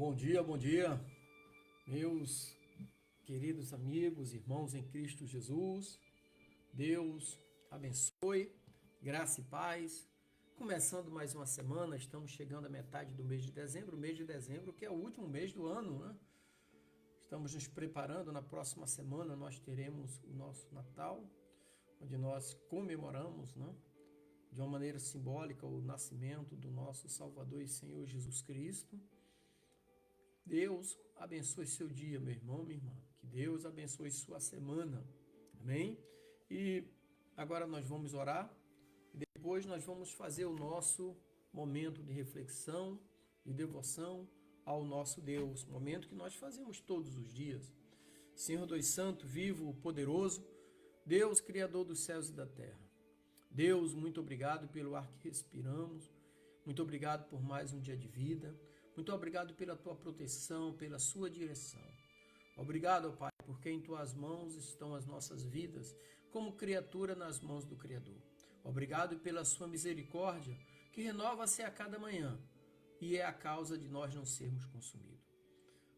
Bom dia, meus queridos amigos, irmãos em Cristo Jesus. Deus abençoe, graça e paz. Começando mais uma semana, estamos chegando à metade do mês de dezembro, que é o último mês do ano, né? Estamos nos preparando, na próxima semana nós teremos o nosso Natal, onde nós comemoramos, né, de uma maneira simbólica o nascimento do nosso Salvador e Senhor Jesus Cristo. Deus abençoe seu dia, meu irmão, minha irmã. Que Deus abençoe sua semana. Amém? E agora nós vamos orar e depois nós vamos fazer o nosso momento de reflexão, de devoção ao nosso Deus. Momento que nós fazemos todos os dias. Senhor Deus Santo, vivo, poderoso, Deus, Criador dos céus e da terra. Deus, muito obrigado pelo ar que respiramos. Muito obrigado por mais um dia de vida. Muito obrigado pela tua proteção, pela sua direção. Obrigado, Pai, porque em tuas mãos estão as nossas vidas, como criatura nas mãos do Criador. Obrigado pela sua misericórdia, que renova-se a cada manhã e é a causa de nós não sermos consumidos.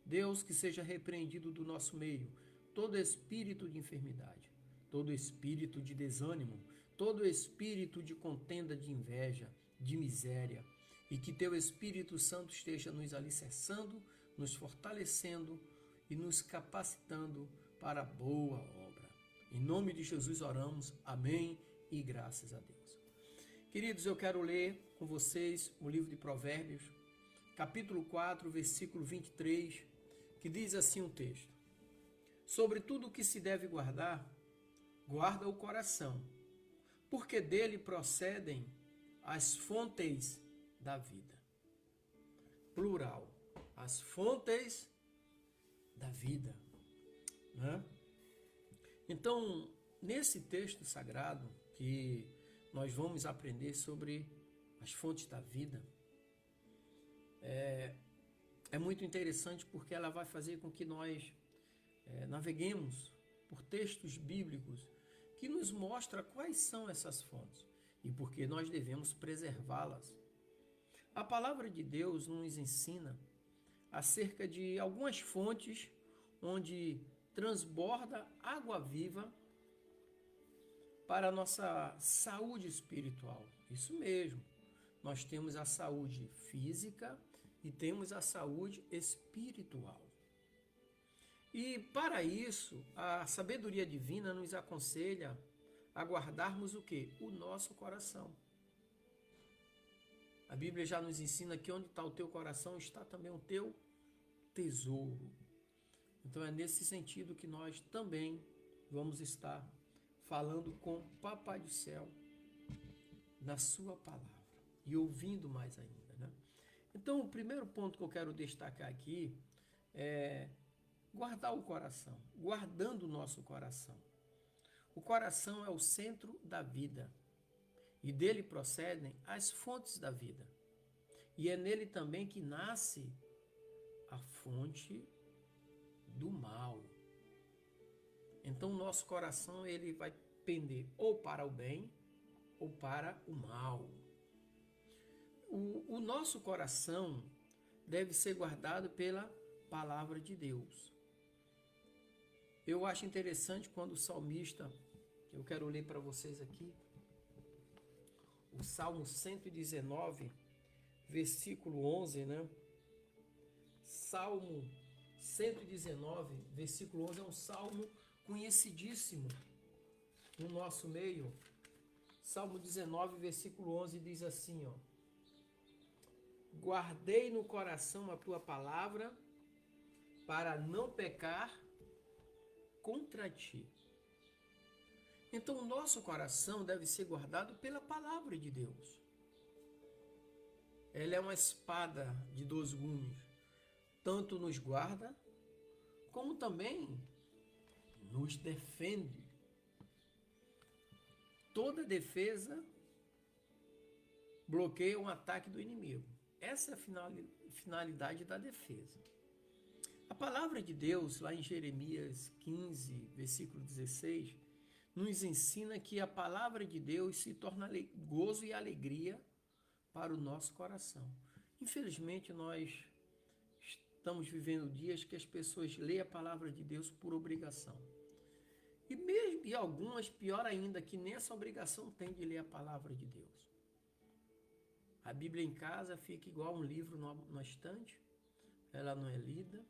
Deus, que seja repreendido do nosso meio todo espírito de enfermidade, todo espírito de desânimo, todo espírito de contenda, de inveja, de miséria, e que teu Espírito Santo esteja nos alicerçando, nos fortalecendo e nos capacitando para a boa obra. Em nome de Jesus oramos, amém e graças a Deus. Queridos, eu quero ler com vocês o livro de Provérbios, capítulo 4, versículo 23, que diz assim o texto: sobre tudo o que se deve guardar, guarda o coração, porque dele procedem as fontes da vida. Plural, as fontes da vida, né? Então, nesse texto sagrado que nós vamos aprender sobre as fontes da vida, é muito interessante porque ela vai fazer com que nós naveguemos por textos bíblicos que nos mostra quais são essas fontes e porque nós devemos preservá-las. A palavra de Deus nos ensina acerca de algumas fontes onde transborda água viva para a nossa saúde espiritual. Isso mesmo. Nós temos a saúde física e temos a saúde espiritual. E para isso, a sabedoria divina nos aconselha a guardarmos o quê? O nosso coração. A Bíblia já nos ensina que onde está o teu coração está também o teu tesouro. Então é nesse sentido que nós também vamos estar falando com o Papai do Céu na sua palavra e ouvindo mais ainda, né? Então o primeiro ponto que eu quero destacar aqui é guardar o coração, guardando o nosso coração. O coração é o centro da vida e dele procedem as fontes da vida. E é nele também que nasce a fonte do mal. Então o nosso coração ele vai pender ou para o bem ou para o mal. O nosso coração deve ser guardado pela palavra de Deus. Eu acho interessante quando o salmista, eu quero ler para vocês aqui, o Salmo 119, versículo 11, né? Salmo 119, versículo 11, é um salmo conhecidíssimo no nosso meio. Salmo 19, versículo 11 diz assim, ó: guardei no coração a tua palavra para não pecar contra ti. Então o nosso coração deve ser guardado pela palavra de Deus. Ela é uma espada de 2 gumes, tanto nos guarda, como também nos defende. Toda defesa bloqueia um ataque do inimigo. Essa é a finalidade da defesa. A palavra de Deus, lá em Jeremias 15, versículo 16, nos ensina que a palavra de Deus se torna gozo e alegria para o nosso coração. Infelizmente, nós estamos vivendo dias que as pessoas leem a palavra de Deus por obrigação. E algumas, pior ainda, que nem essa obrigação tem de ler a palavra de Deus. A Bíblia em casa fica igual um livro na estante, ela não é lida,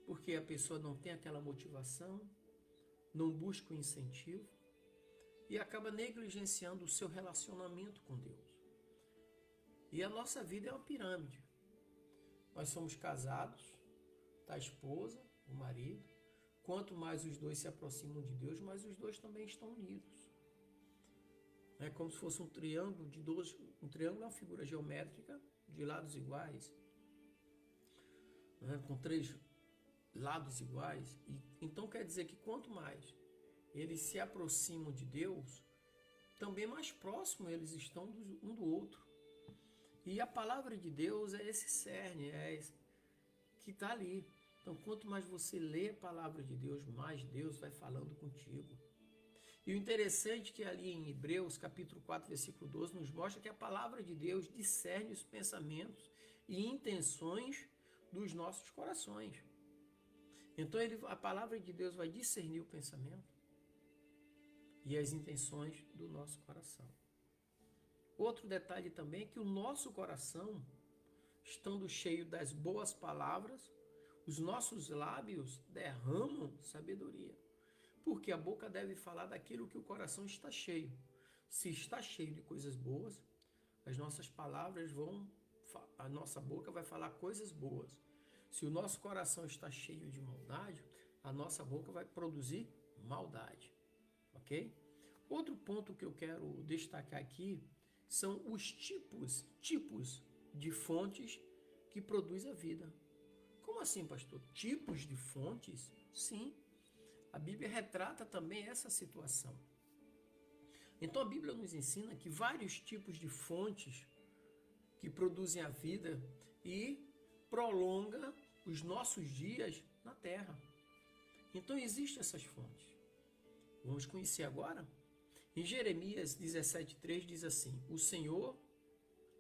porque a pessoa não tem aquela motivação, não busca o incentivo e acaba negligenciando o seu relacionamento com Deus. E a nossa vida é uma pirâmide. Nós somos casados, tá a esposa, o marido. Quanto mais os dois se aproximam de Deus, mais os dois também estão unidos. É como se fosse um triângulo de 12. Um triângulo é uma figura geométrica de lados iguais, né, com 3 lados iguais. Então quer dizer que quanto mais eles se aproximam de Deus, também mais próximo eles estão um do outro. E a palavra de Deus é esse cerne, que está ali. Então, quanto mais você lê a palavra de Deus, mais Deus vai falando contigo. E o interessante é que ali em Hebreus, capítulo 4, versículo 12, nos mostra que a palavra de Deus discerne os pensamentos e intenções dos nossos corações. Então, a palavra de Deus vai discernir o pensamento e as intenções do nosso coração. Outro detalhe também é que o nosso coração, estando cheio das boas palavras, os nossos lábios derramam sabedoria. Porque a boca deve falar daquilo que o coração está cheio. Se está cheio de coisas boas, as nossas palavras a nossa boca vai falar coisas boas. Se o nosso coração está cheio de maldade, a nossa boca vai produzir maldade. Ok? Outro ponto que eu quero destacar aqui são os tipos de fontes que produzem a vida. Como assim, pastor? Tipos de fontes? Sim. A Bíblia retrata também essa situação. Então a Bíblia nos ensina que vários tipos de fontes que produzem a vida e prolonga os nossos dias na terra. Então existem essas fontes. Vamos conhecer agora? Em Jeremias 17:3 diz assim: o Senhor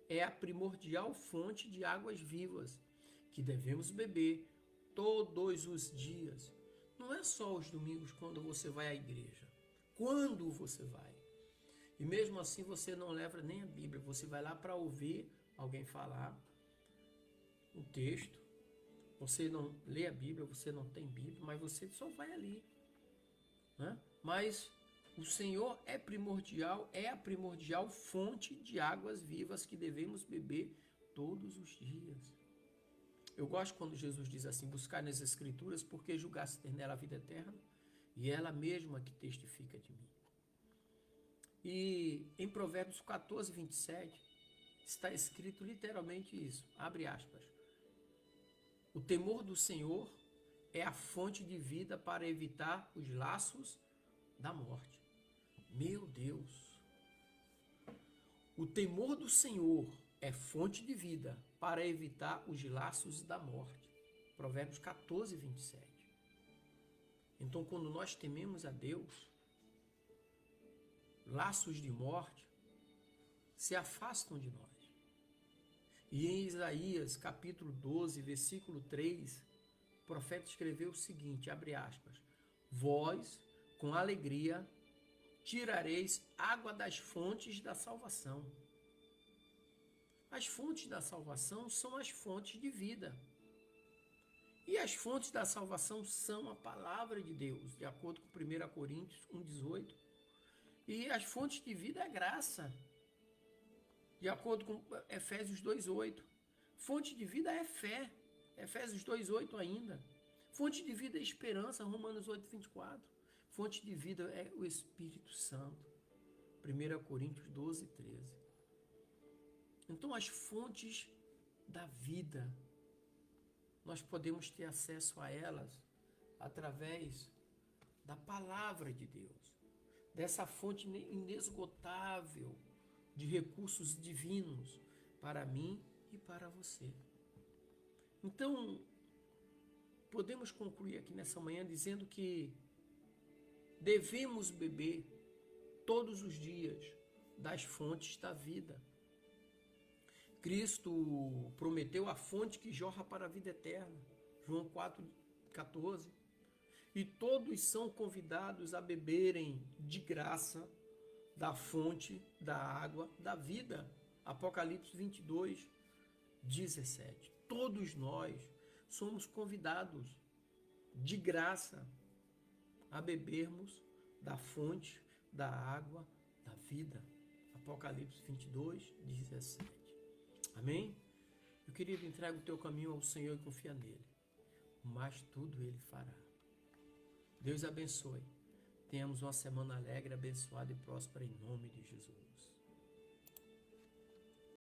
é a primordial fonte de águas vivas que devemos beber todos os dias. Não é só os domingos quando você vai à igreja. Quando você vai. E mesmo assim você não leva nem a Bíblia. Você vai lá para ouvir alguém falar um texto. Você não lê a Bíblia, você não tem Bíblia, mas você só vai ali. Né? Mas o Senhor é a primordial fonte de águas vivas que devemos beber todos os dias. Eu gosto quando Jesus diz assim: buscar nas Escrituras, porque julgaste ter nela a vida eterna, e ela mesma que testifica de mim. E em Provérbios 14:27 está escrito literalmente isso, abre aspas: o temor do Senhor é a fonte de vida para evitar os laços da morte. Meu Deus! O temor do Senhor é fonte de vida para evitar os laços da morte. Provérbios 14:27. Então, quando nós tememos a Deus, laços de morte se afastam de nós. E em Isaías, capítulo 12, versículo 3, o profeta escreveu o seguinte, abre aspas: vós, com alegria, tirareis água das fontes da salvação. As fontes da salvação são as fontes de vida. E as fontes da salvação são a palavra de Deus, de acordo com 1 Coríntios 1:18. E as fontes de vida é graça, de acordo com Efésios 2:8. Fonte de vida é fé, Efésios 2:8 ainda. Fonte de vida é esperança, Romanos 8:24. Fonte de vida é o Espírito Santo, 1 Coríntios 12:13. Então, as fontes da vida, nós podemos ter acesso a elas através da palavra de Deus, dessa fonte inesgotável de recursos divinos para mim e para você. Então, podemos concluir aqui nessa manhã dizendo que devemos beber todos os dias das fontes da vida. Cristo prometeu a fonte que jorra para a vida eterna. João 4,14. E todos são convidados a beberem de graça da fonte da água da vida. Apocalipse 22:17. Todos nós somos convidados de graça a bebermos da fonte da água da vida. Apocalipse 22:17. Amém? Meu querido, entrega o teu caminho ao Senhor e confia nele. Mas tudo ele fará. Deus abençoe. Tenhamos uma semana alegre, abençoada e próspera em nome de Jesus.